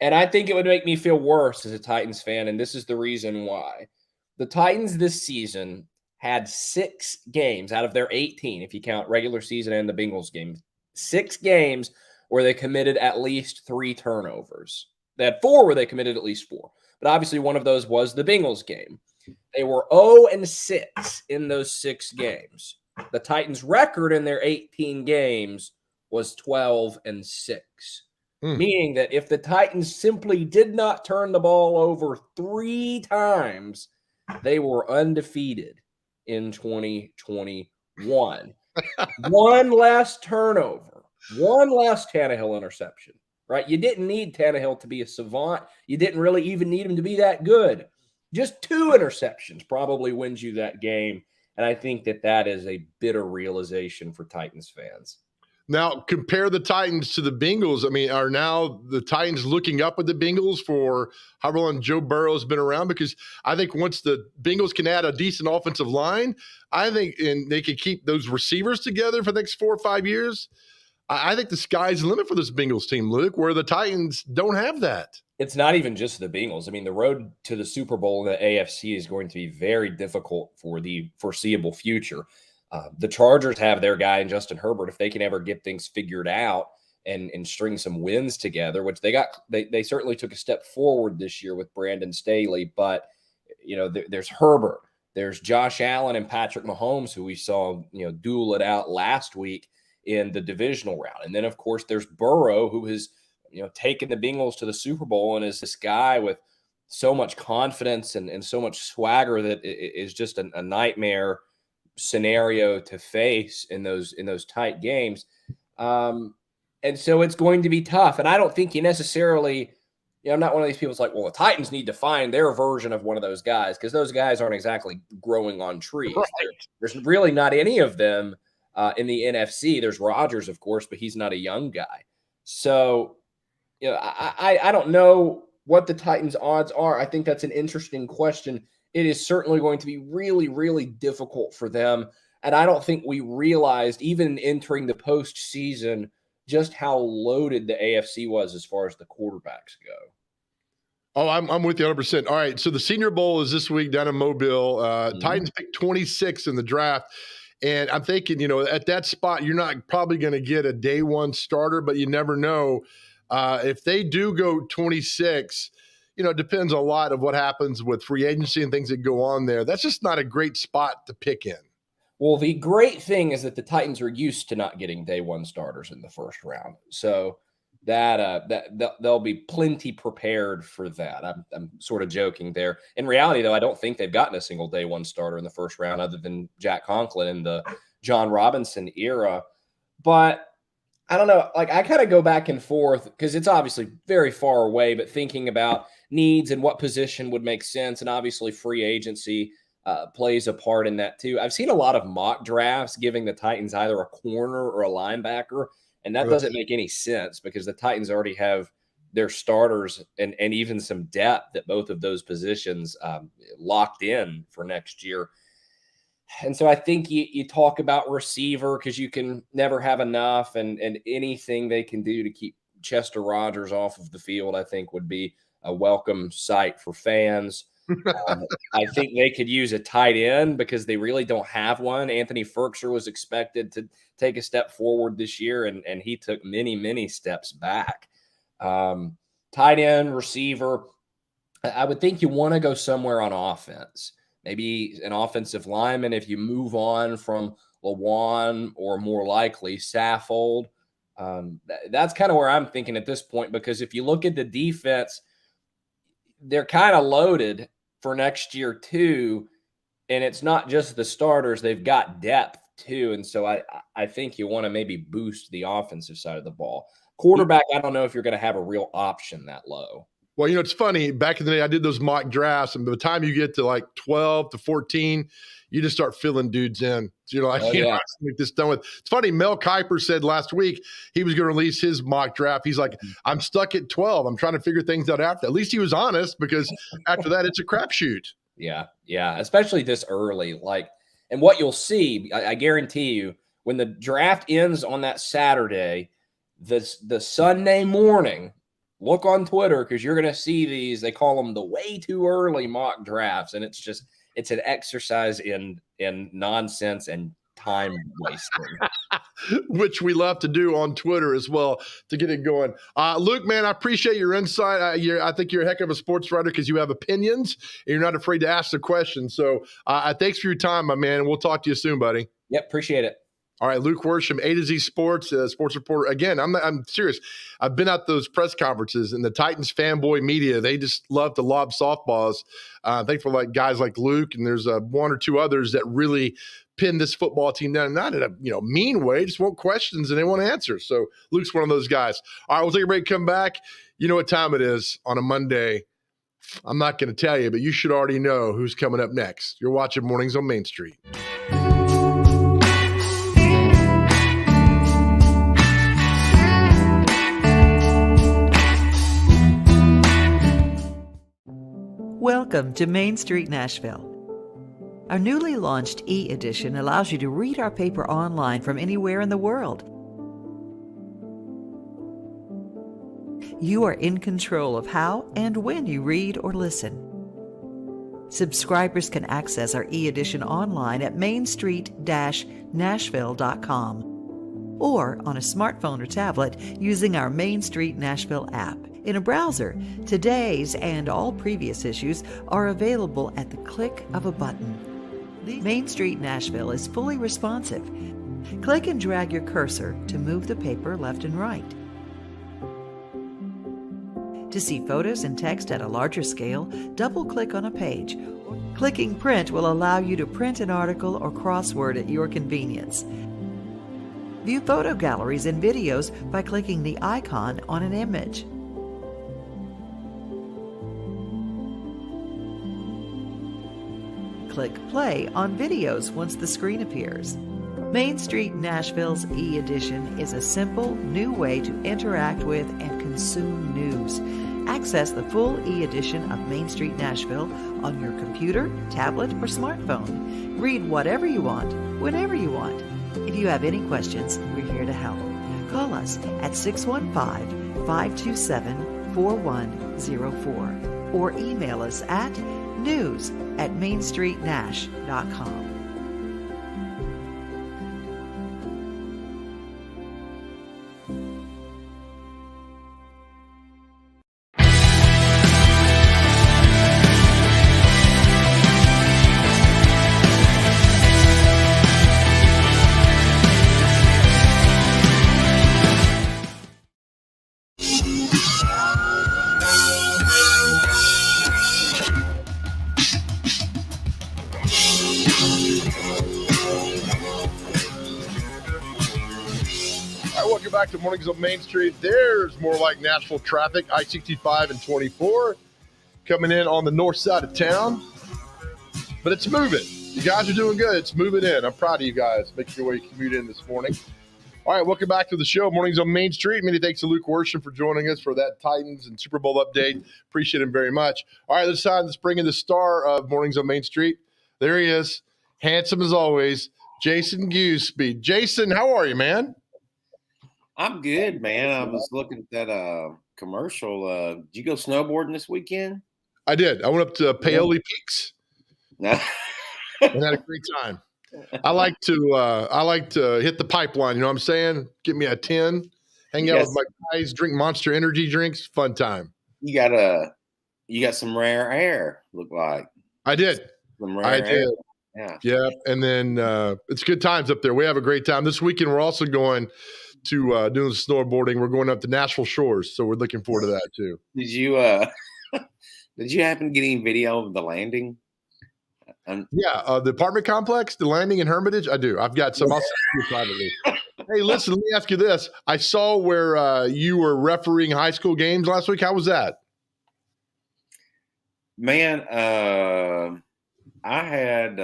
And I think it would make me feel worse as a Titans fan, and this is the reason why. The Titans this season had 6 games out of their 18, if you count regular season and the Bengals games, 6 games where they committed at least 3 turnovers. They had 4 where they committed at least 4. But obviously one of those was the Bengals game. They were 0-6 in those 6 games. The Titans' record in their 18 games was 12-6, meaning that if the Titans simply did not turn the ball over 3 times, they were undefeated in 2021. One last turnover, one last Tannehill interception, right? You didn't need Tannehill to be a savant. You didn't really even need him to be that good. Just 2 interceptions probably wins you that game. And I think that is a bitter realization for Titans fans. Now, compare the Titans to the Bengals. I mean, are now the Titans looking up at the Bengals for however long Joe Burrow has been around? Because I think once the Bengals can add a decent offensive line, I think, and they can keep those receivers together for the next 4 or 5 years, I think the sky's the limit for this Bengals team, Luke, where the Titans don't have that. It's not even just the Bengals. I mean, the road to the Super Bowl in the AFC is going to be very difficult for the foreseeable future. The Chargers have their guy in Justin Herbert. If they can ever get things figured out and string some wins together, which they certainly took a step forward this year with Brandon Staley. But there's Herbert, there's Josh Allen and Patrick Mahomes, who we saw duel it out last week in the divisional round, and then of course there's Burrow, who has taken the Bengals to the Super Bowl and is this guy with so much confidence and so much swagger that it is just a nightmare scenario to face in those tight games. And so it's going to be tough. And I don't think you necessarily, I'm not one of these people that's like, well, the Titans need to find their version of one of those guys, because those guys aren't exactly growing on trees. Right. There's really not any of them in the NFC. There's Rodgers, of course, but he's not a young guy. So, I don't know what the Titans' odds are. I think that's an interesting question. It is certainly going to be really, really difficult for them. And I don't think we realized, even entering the postseason, just how loaded the AFC was as far as the quarterbacks go. Oh, I'm with you 100%. All right, so the Senior Bowl is this week down in Mobile. Titans picked 26 in the draft. And I'm thinking, at that spot, you're not probably going to get a day one starter, but you never know. If they do go 26, it depends a lot of what happens with free agency and things that go on there. That's just not a great spot to pick in. Well, the great thing is that the Titans are used to not getting day one starters in the first round. So that they'll be plenty prepared for that. I'm sort of joking there. In reality, though, I don't think they've gotten a single day one starter in the first round other than Jack Conklin in the John Robinson era. But I don't know. Like, I kind of go back and forth because it's obviously very far away, but thinking about needs and what position would make sense. And obviously free agency plays a part in that too. I've seen a lot of mock drafts giving the Titans either a corner or a linebacker. And that doesn't make any sense because the Titans already have their starters and even some depth at both of those positions locked in for next year. And so I think you talk about receiver because you can never have enough, and anything they can do to keep Chester Rogers off of the field, I think would be a welcome sight for fans. I think they could use a tight end because they really don't have one. Anthony Ferkser was expected to take a step forward this year, and he took many, many steps back. Tight end, receiver, I would think you want to go somewhere on offense. Maybe an offensive lineman if you move on from Lawan or more likely Saffold. That's kind of where I'm thinking at this point because if you look at the defense, they're kind of loaded for next year too, and it's not just the starters. They've got depth too, and so I think you want to maybe boost the offensive side of the ball. Quarterback, I don't know if you're going to have a real option that low. Well, it's funny. Back in the day, I did those mock drafts, and by the time you get to like 12 to 14, you just start filling dudes in. So you're like, I make this done with. It's funny. Mel Kiper said last week he was going to release his mock draft. He's like, I'm stuck at 12. I'm trying to figure things out after. At least he was honest because after that, it's a crapshoot. Yeah, especially this early. And what you'll see, I guarantee you, when the draft ends on that Saturday, the Sunday morning, look on Twitter because you're going to see these. They call them the way too early mock drafts, and it's an exercise in nonsense and time wasting, which we love to do on Twitter as well to get it going. Luke, man, I appreciate your insight. I think you're a heck of a sports writer because you have opinions and you're not afraid to ask the questions. So thanks for your time, my man. We'll talk to you soon, buddy. Yep, appreciate it. All right, Luke Worsham, A to Z Sports, sports reporter. Again, I'm serious. I've been at those press conferences, and the Titans fanboy media, they just love to lob softballs. Thankful like guys like Luke, and there's one or two others that really pin this football team down, not in a mean way, just want questions and they want answers. So Luke's one of those guys. All right, we'll take a break, come back. You know what time it is on a Monday. I'm not going to tell you, but you should already know who's coming up next. You're watching Mornings on Main Street. Welcome to Main Street Nashville. Our newly launched e-edition allows you to read our paper online from anywhere in the world. You are in control of how and when you read or listen. Subscribers can access our e-edition online at mainstreet-nashville.com or on a smartphone or tablet using our Main Street Nashville app. In a browser, today's and all previous issues are available at the click of a button. Main Street Nashville is fully responsive. Click and drag your cursor to move the paper left and right. To see photos and text at a larger scale, double-click on a page. Clicking print will allow you to print an article or crossword at your convenience. View photo galleries and videos by clicking the icon on an image. Click play on videos once the screen appears. Main Street Nashville's e-edition is a simple, new way to interact with and consume news. Access the full e-edition of Main Street Nashville on your computer, tablet, or smartphone. Read whatever you want, whenever you want. If you have any questions, we're here to help. Call us at 615-527-4104 or email us at news@mainstreetnash.com. back to Mornings on Main Street. There's more like Nashville traffic, I-65 and 24, coming in on the north side of town. But it's moving. You guys are doing good. It's moving in. I'm proud of you guys. Making your way commute in this morning. All right, welcome back to the show, Mornings on Main Street. Many thanks to Luke Worsham for joining us for that Titans and Super Bowl update. Appreciate him very much. All right, let's bring in the star of Mornings on Main Street. There he is, handsome as always, Jason Goolesby. Jason, how are you, man? I'm good, man. I was looking at that commercial. Did you go snowboarding this weekend? I did. I went up to Paoli Peaks and had a great time. I like to hit the pipeline. You know what I'm saying? Get me a 10, hang out with my guys, drink Monster Energy drinks. Fun time. You got some rare air. Look like I did. Some rare air. Yeah. And then it's good times up there. We have a great time this weekend. We're also going to doing snowboarding. We're going up to Nashville Shores, so we're looking forward to that too. Did you happen to get any video of the landing? The apartment complex, the landing in Hermitage. I do. I've got some. I'll send you privately. Hey, listen. Let me ask you this. I saw where you were refereeing high school games last week. How was that? Man, I had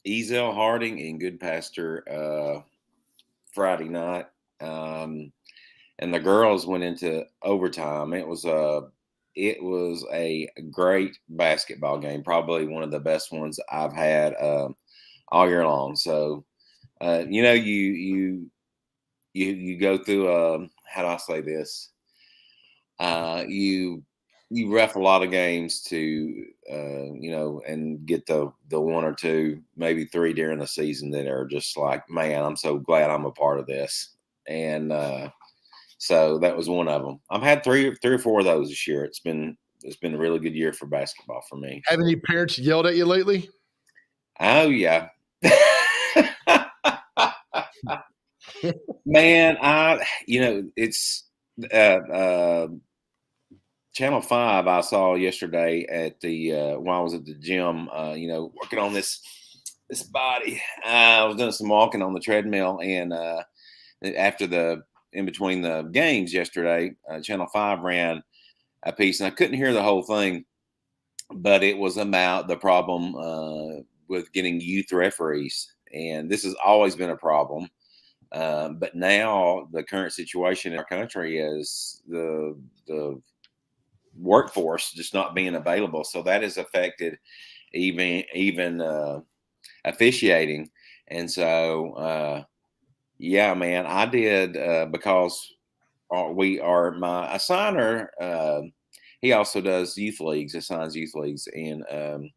Ezel Harding and Good Pastor Friday night, and the girls went into overtime. It was a great basketball game, probably one of the best ones I've had all year long. So, you go through how do I say this? You ref a lot of games to and get the one or two, maybe three during the season that are just like, man, I'm so glad I'm a part of this. And so that was one of them. I've had three or four of those this year. It's been a really good year for basketball for me. Have any parents yelled at you lately? Oh yeah. Man, it's Channel 5 I saw yesterday at the while I was at the gym, working on this body. I was doing some walking on the treadmill, and after in between the games yesterday, Channel 5 ran a piece, and I couldn't hear the whole thing, but it was about the problem with getting youth referees. And this has always been a problem. But now the current situation in our country is the workforce just not being available. So that has affected even officiating. And so, yeah, man, I did because my assigner, he also does youth leagues, assigns youth leagues, and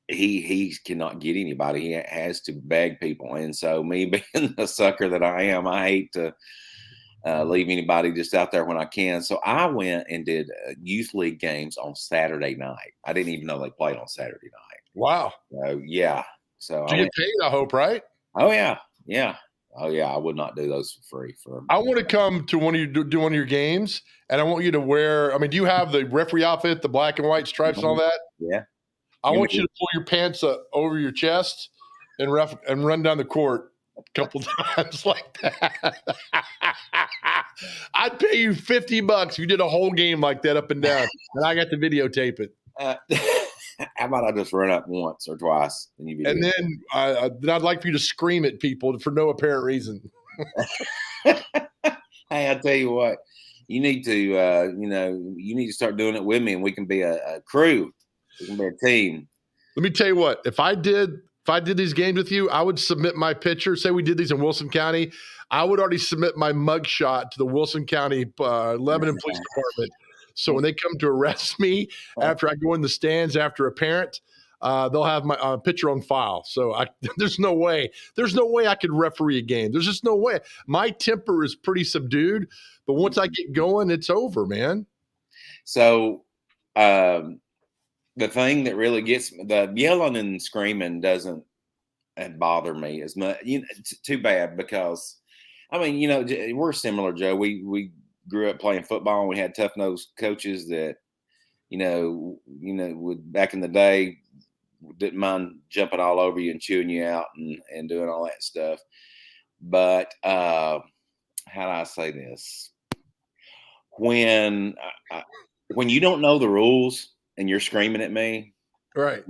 he cannot get anybody. He has to beg people. And so me being the sucker that I am, I hate to leave anybody just out there when I can. So I went and did youth league games on Saturday night. I didn't even know they played on Saturday night. Wow. So, yeah. So you get paid, I hope, right? Oh, yeah. Yeah. Oh, yeah. I would not do those for free. I want to come to do one of your games, and I want you to wear, do you have the referee outfit, the black and white stripes and all that? Yeah. I want you to pull your pants over your chest and run down the court a couple times like that. I'd pay you $50 if you did a whole game like that up and down, and I got to videotape it. How about I just run up once or twice? And then I'd like for you to scream at people for no apparent reason. Hey, I tell you what, you need to start doing it with me, and we can be a crew. We can be a team. Let me tell you what, if I did these games with you, I would submit my picture. Say we did these in Wilson County, I would already submit my mugshot to the Wilson County Lebanon Police Department. So when they come to arrest me after I go in the stands after a parent, they'll have my picture on file. So there's no way I could referee a game. There's just no way. My temper is pretty subdued, but once I get going, it's over, man. So the thing that really gets me, the yelling and screaming doesn't bother me as much. It's too bad because, we're similar, Joe. We grew up playing football, and we had tough-nosed coaches that, would back in the day didn't mind jumping all over you and chewing you out and doing all that stuff. But how do I say this? When you don't know the rules and you're screaming at me, right?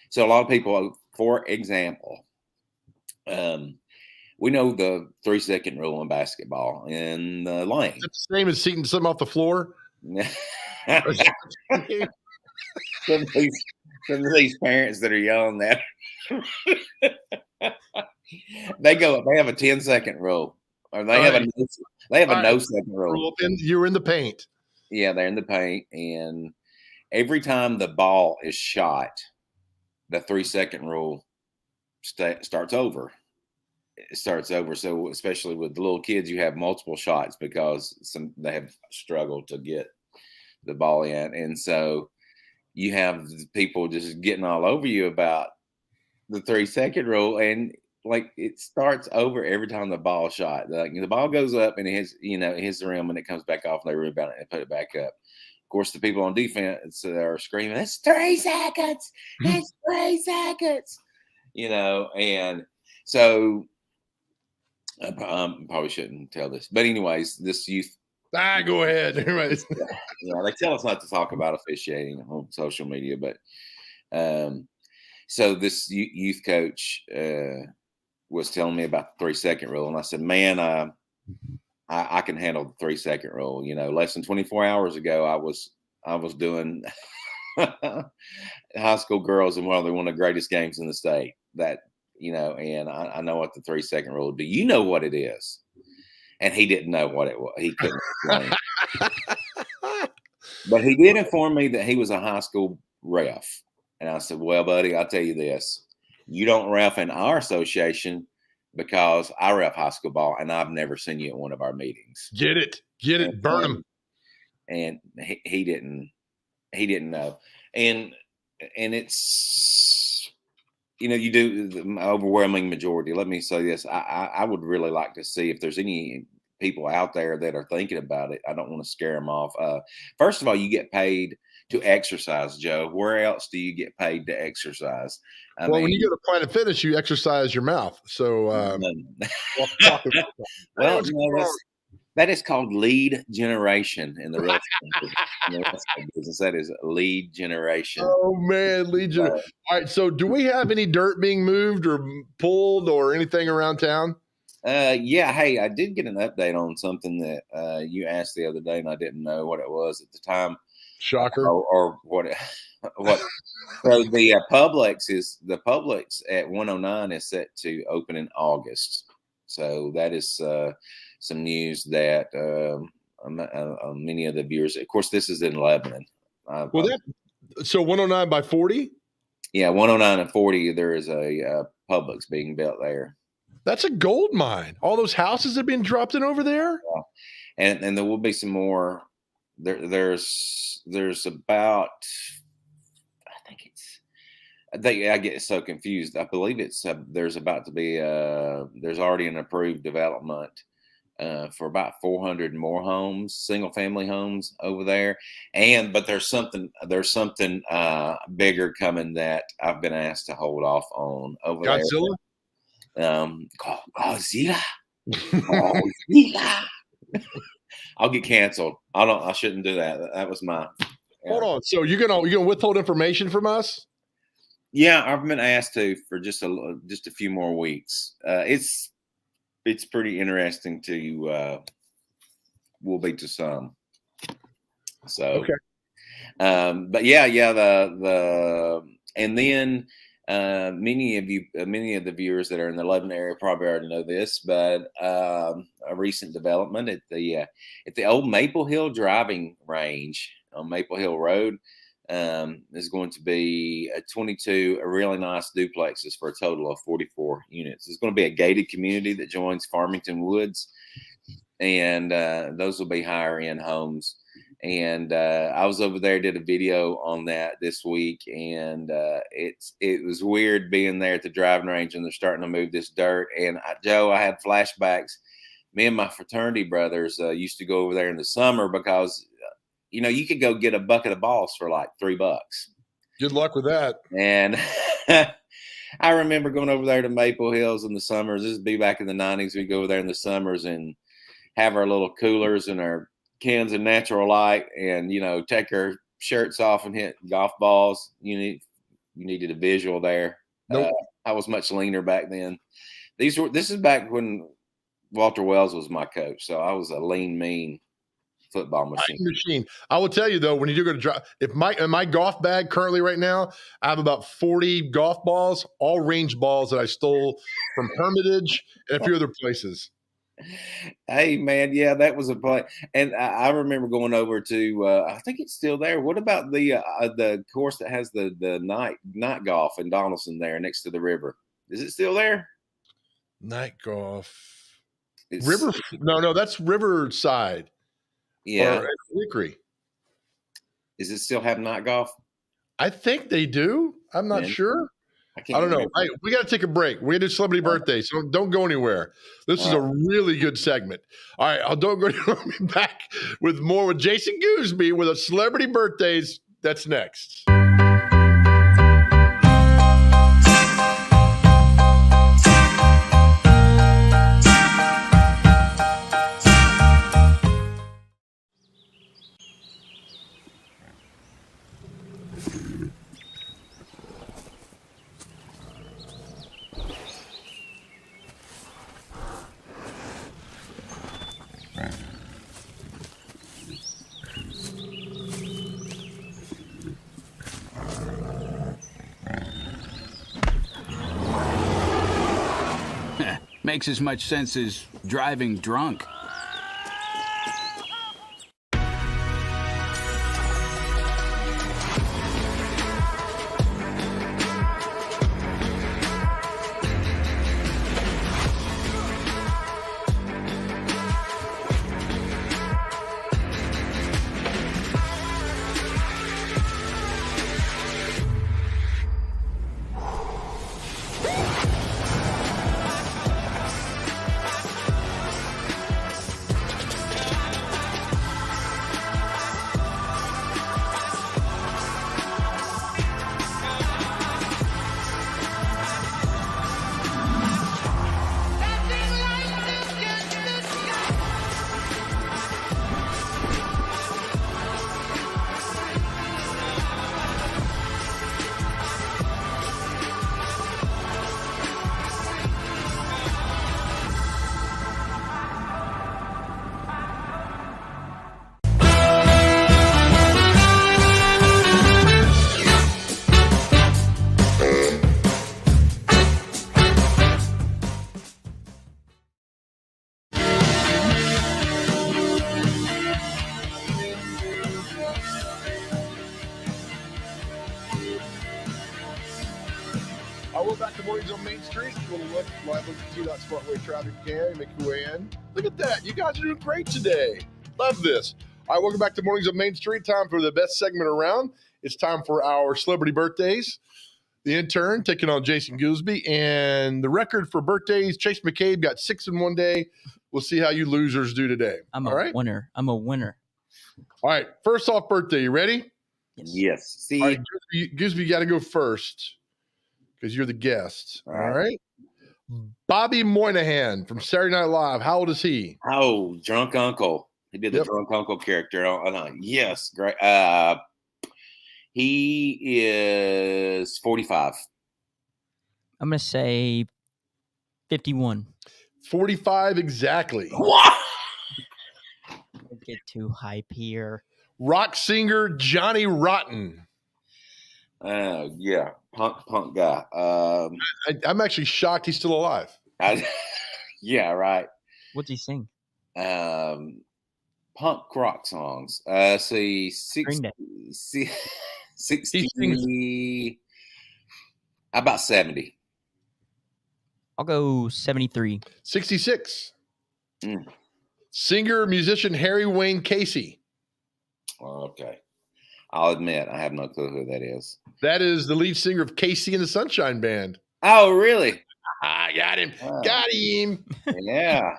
So a lot of people, for example, we know the 3-second rule in basketball in the lane. It's the same as seating something off the floor. Some of these parents that are yelling that they have a 10-second rule, or they have a no second rule. You're in the paint. Yeah, they're in the paint, and every time the ball is shot, the 3-second rule starts over. It starts over. So especially with the little kids, you have multiple shots because they have struggled to get the ball in, and so you have people just getting all over you about the 3-second rule, and like it starts over every time the ball shot. Like the ball goes up and it hits the rim and it comes back off, and they rebound it and put it back up. Of course, the people on defense are screaming, "It's 3 seconds! It's 3 seconds!" And so I probably shouldn't tell this, but anyways, this youth. Go ahead. Yeah, they tell us not to talk about officiating on social media, but so this youth coach was telling me about the 3-second rule, and I said, "Man, I can handle the 3-second rule." Less than 24 hours ago, I was doing high school girls in one of the greatest games in the state. And I know what the 3-second rule. Do you know what it is? And he didn't know what it was. He couldn't explain. But he did inform me that he was a high school ref. And I said, "Well, buddy, I'll tell you this. You don't ref in our association because I ref high school ball, and I've never seen you at one of our meetings." Get it, burn him. And he didn't know. And it's, you do the overwhelming majority. Let me say this. I would really like to see if there's any people out there that are thinking about it. I don't want to scare them off. First of all, you get paid to exercise, Joe. Where else do you get paid to exercise? When you go to Planet Fitness, you exercise your mouth. So, that is called lead generation in the real estate business. That is lead generation. Oh man, lead generation. All right. So, do we have any dirt being moved or pulled or anything around town? Yeah. Hey, I did get an update on something that you asked the other day, and I didn't know what it was at the time. Shocker. Or what? What? So the Publix at 109 is set to open in August. So that is some news that many of the viewers. Of course, this is in Lebanon. So 109 by 40. Yeah, 109 and 40. There is a Publix being built there. That's a gold mine. All those houses have been dropped in over there. Yeah. And there will be some more. There's about, I get so confused. I believe there's about to be there's already an approved development for about 400 more homes, single family homes over there. But there's something bigger coming that I've been asked to hold off on over Godzilla? there. Godzilla. Godzilla. I'll get canceled. I shouldn't do that. That was my. Hold on. So you're gonna withhold information from us? Yeah, I've been asked to for just a few more weeks. It's pretty interesting will be to some. So okay. But yeah, and then many of the viewers that are in the Lebanon area probably already know this, but a recent development at the old Maple Hill driving range on Maple Hill Road is going to be 22 really nice duplexes for a total of 44 units. It's going to be a gated community that joins Farmington Woods, and those will be higher end homes. And I was over there, did a video on that this week, and it was weird being there at the driving range, and they're starting to move this dirt. And Joe, I had flashbacks. Me and my fraternity brothers used to go over there in the summer because, you could go get a bucket of balls for like $3. Good luck with that. And I remember going over there to Maple Hills in the summers. This would be back in the 90s. We'd go over there in the summers and have our little coolers and our cans of natural light and, take our shirts off and hit golf balls. You needed a visual there. Nope. I was much leaner back then. This is back when Walter Wells was my coach. So I was a lean, mean football machine. I will tell you though, when you do go to drive, in my golf bag currently right now, I have about 40 golf balls, all range balls that I stole from Hermitage and a few other places. Hey man, yeah, that was a play. And I remember going over to I think it's still there. What about the course that has the night golf in Donaldson there next to the river? Is it still there? Night golf. River? No, that's Riverside. Yeah. Or Hickory. Is it still have night golf? I think they do. I'm not sure. I don't know. Hey, we got to take a break. We're going to do celebrity birthdays, so don't go anywhere. This is a really good segment. All right, don't go anywhere. I'll be back with more with Jason Goolesby with a celebrity birthdays. That's next. Makes as much sense as driving drunk. Welcome back to Mornings on Main Street. You want to look live at the T-Dot Smartway traffic cam, make your way in. Look at that. You guys are doing great today. Love this. All right, welcome back to Mornings on Main Street. Time for the best segment around. It's time for our celebrity birthdays. The intern taking on Jason Goolesby. And the record for birthdays, Chase McCabe got 6 in one day. We'll see how you losers do today. I'm a winner. All right, first off birthday. You ready? Yes. See, all right, Goolesby got to go first because you're the guest. All right. Bobby Moynihan from Saturday Night Live. How old is he? Oh, Drunk Uncle. He did the Drunk Uncle character. Yes, great. He is 45. I'm going to say 51. 45 exactly. What? Don't get too hype here. Rock singer Johnny Rotten. Yeah, punk guy. I'm actually shocked he's still alive. Yeah, right. What's he sing? Punk rock songs. 60, about 70. I'll go 73. 66. Singer, musician Harry Wayne Casey. Okay. I'll admit, I have no clue who that is. That is the lead singer of Casey and the Sunshine Band. Oh, really? I got him. Got him. Yeah.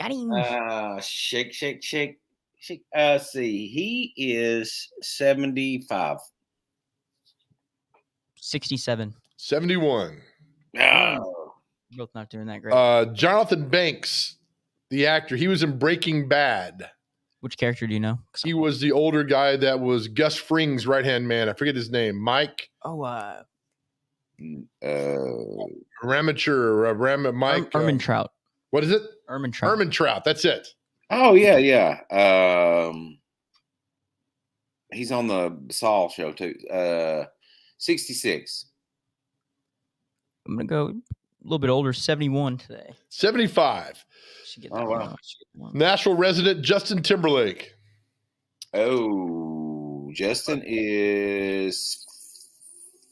Got him. Shake. See, he is 75. 67. 71. Oh. Both not doing that great. Jonathan Banks, the actor, he was in Breaking Bad. Which character do you know? He was the older guy that was Gus Fring's right-hand man. I forget his name. Mike? Oh, Ramature, Mike. Ehrmantraut. What is it? Ehrmantraut. Ehrmantraut, that's it. Oh, yeah. He's on the Saul show, too. 66. I'm going to go a little bit older, 71 today. 75. Oh, wow. Nashville resident Justin Timberlake. Oh, Justin is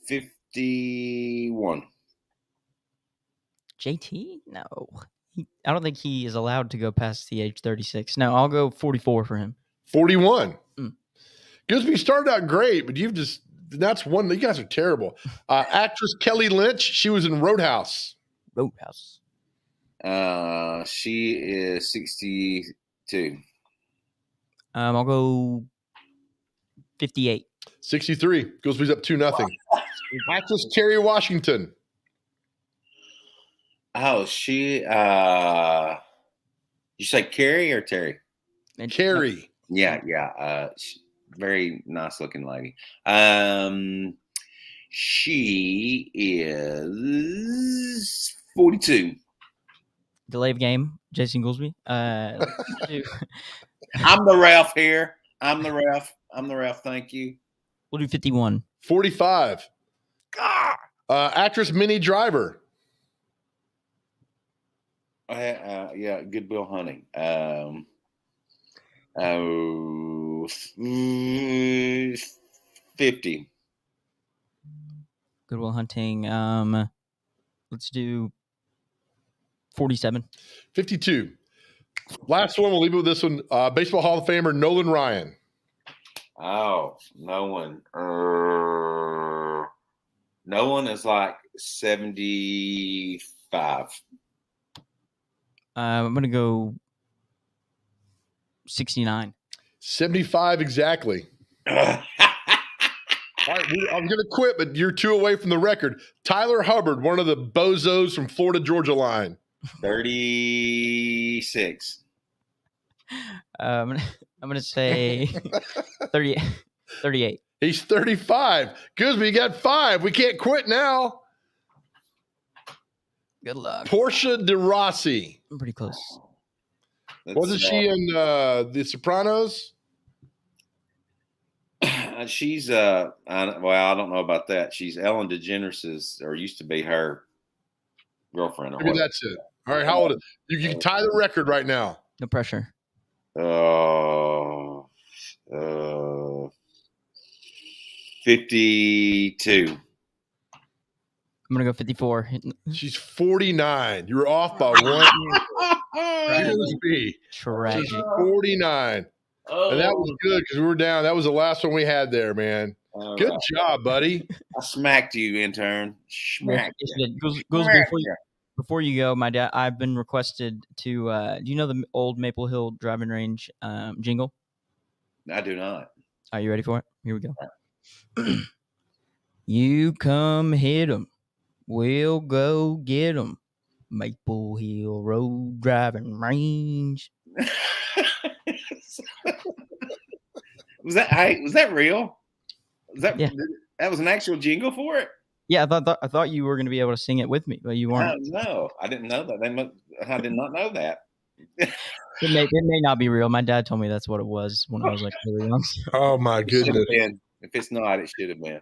51. JT? No. I don't think he is allowed to go past the age 36. No, I'll go 44 for him. 41. Goolesby started out great, but that's one. You guys are terrible. Actress Kelly Lynch, she was in Roadhouse. She is 62. I'll go 58. 63. Goolesby's up 2-0. Actress Kerry Washington. Oh, she. You say Carrie or Terry? Carrie. Yeah. Very nice looking lady. She is 42. Delay of game, Jason Goolesby. I'm the ref here. I'm the ref. Thank you. We'll do 51. 45. Actress Minnie Driver. Yeah, Good Will Hunting. 50. Good Will Hunting. Let's do 47. 52. Last one, we'll leave it with this one. Baseball Hall of Famer Nolan Ryan. Oh, no one. No one is like 75. I'm going to go 69. 75 exactly. All right, I'm going to quit, but you're 2 away from the record. Tyler Hubbard, one of the bozos from Florida Georgia line. 36. I'm gonna say 38. He's 35. Goolesby, you got 5. We can't quit now. Good luck. Portia de Rossi. I'm pretty close. Wasn't she in The Sopranos? She's I don't know about that. She's Ellen DeGeneres' or used to be her girlfriend. Or Maybe that's it. All right, how old is you? You can tie the record right now. No pressure. 52. I'm gonna go 54. She's 49. You were off by 1. Tragic. She's 49. And that was good because we were down. That was the last one we had there, man. Good job, buddy. I smacked you, intern. Smacked you. Before you go, my dad, I've been requested to. Do you know the old Maple Hill driving range jingle? I do not. Are you ready for it? Here we go. You come hit 'em, we'll go get 'em. Maple Hill Road driving range. Was that real? That was an actual jingle for it? Yeah, I thought you were going to be able to sing it with me, but you weren't. No, I didn't know that. I did not know that. It may not be real. My dad told me that's what it was when I was like really young. Oh my goodness! If it's not, it should have been.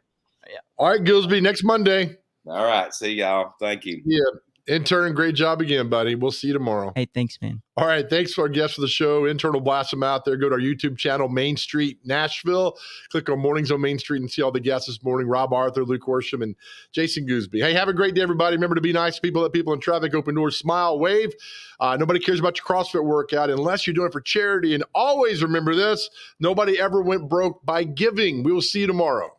Yeah. All right, Goolesby, next Monday. All right, see y'all. Thank you. Yeah. Intern, great job again, buddy. We'll see you tomorrow. Hey, thanks, man. All right, thanks for our guests for the show. Intern will blast them out there. Go to our YouTube channel, Main Street Nashville. Click on Mornings on Main Street and see all the guests this morning. Rob Arthur, Luke Worsham, and Jason Goolesby. Hey, have a great day, everybody. Remember to be nice to people, let people in traffic, open doors, smile, wave. Nobody cares about your CrossFit workout unless you're doing it for charity. And always remember this, nobody ever went broke by giving. We will see you tomorrow.